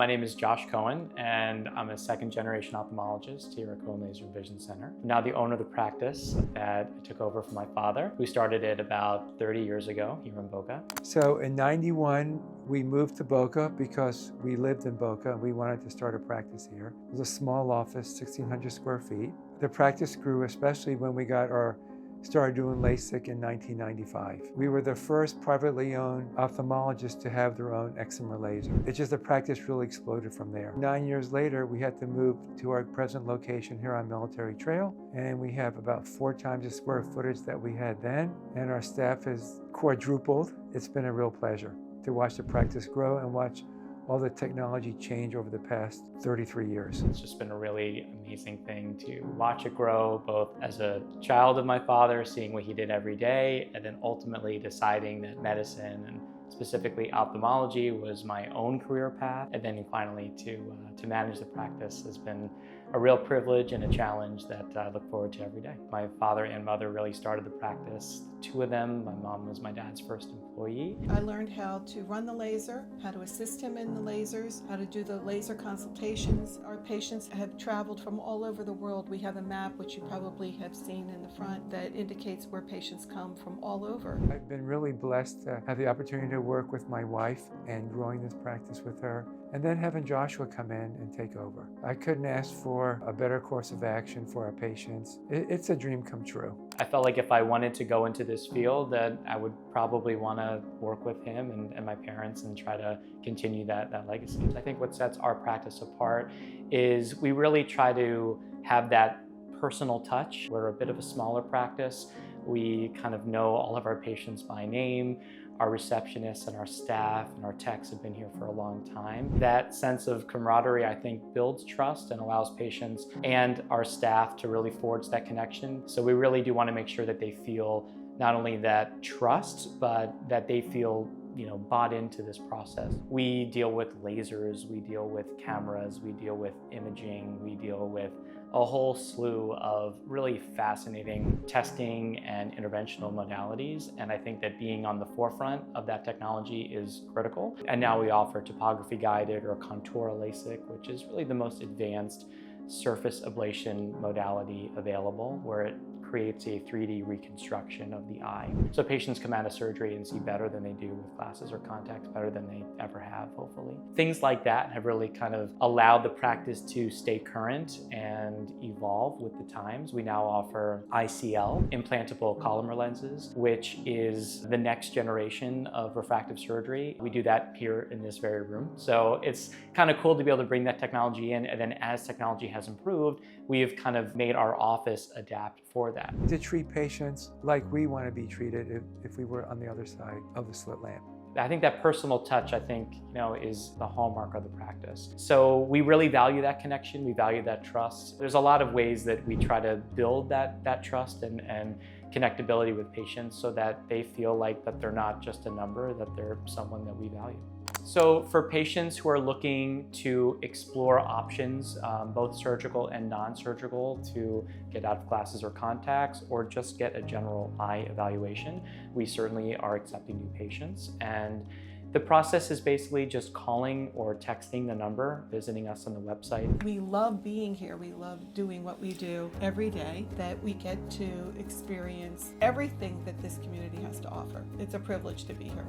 My name is Josh Cohen, and I'm a second-generation ophthalmologist here at Cohen Laser Vision Center. I'm now the owner of the practice that I took over from my father, who started it about 30 years ago here in Boca. So in '91, we moved to Boca because we lived in Boca and we wanted to start a practice here. It was a small office, 1,600 square feet. The practice grew, especially when we started doing LASIK in 1995. We were the first privately owned ophthalmologists to have their own excimer laser. It's just the practice really exploded from there. 9 years later, we had to move to our present location here on Military Trail, and we have about 4 times the square footage that we had then, and our staff has quadrupled. It's been a real pleasure to watch the practice grow and watch all the technology change over the past 33 years. It's just been a really amazing thing to watch it grow, both as a child of my father, seeing what he did every day, and then ultimately deciding that medicine and specifically ophthalmology was my own career path. And then finally to manage the practice has been a real privilege and a challenge that I look forward to every day. My father and mother really started the practice, the 2 of them. My mom was my dad's first employee. I learned how to run the laser, how to assist him in the lasers, how to do the laser consultations. Our patients have traveled from all over the world. We have a map, which you probably have seen in the front, that indicates where patients come from all over. I've been really blessed to have the opportunity to work with my wife and growing this practice with her, and then having Joshua come in and take over. I couldn't ask for a better course of action for our patients. It's a dream come true. I felt like if I wanted to go into this field, that I would probably want to work with him and my parents and try to continue that legacy. I think what sets our practice apart is we really try to have that personal touch. We're a bit of a smaller practice. We kind of know all of our patients by name. Our receptionists and our staff and our techs have been here for a long time. That sense of camaraderie, I think, builds trust and allows patients and our staff to really forge that connection. So we really do want to make sure that they feel not only that trust, but that they feel bought into this process. We deal with lasers, we deal with cameras, we deal with imaging, we deal with a whole slew of really fascinating testing and interventional modalities. And I think that being on the forefront of that technology is critical. And now we offer topography guided or contour LASIK, which is really the most advanced surface ablation modality available, where it creates a 3D reconstruction of the eye. So patients come out of surgery and see better than they do with glasses or contacts, better than they ever have, hopefully. Things like that have really kind of allowed the practice to stay current and evolve with the times. We now offer ICL, implantable Collamer lenses, which is the next generation of refractive surgery. We do that here in this very room. So it's kind of cool to be able to bring that technology in, and then as technology has improved, we have kind of made our office adapt for that. To treat patients like we want to be treated if we were on the other side of the slit lamp. I think that personal touch, is the hallmark of the practice. So we really value that connection. We value that trust. There's a lot of ways that we try to build that trust and connectability with patients so that they feel like that they're not just a number, that they're someone that we value. So for patients who are looking to explore options, both surgical and non-surgical, to get out of glasses or contacts, or just get a general eye evaluation, we certainly are accepting new patients. And the process is basically just calling or texting the number, visiting us on the website. We love being here. We love doing what we do every day, that we get to experience everything that this community has to offer. It's a privilege to be here.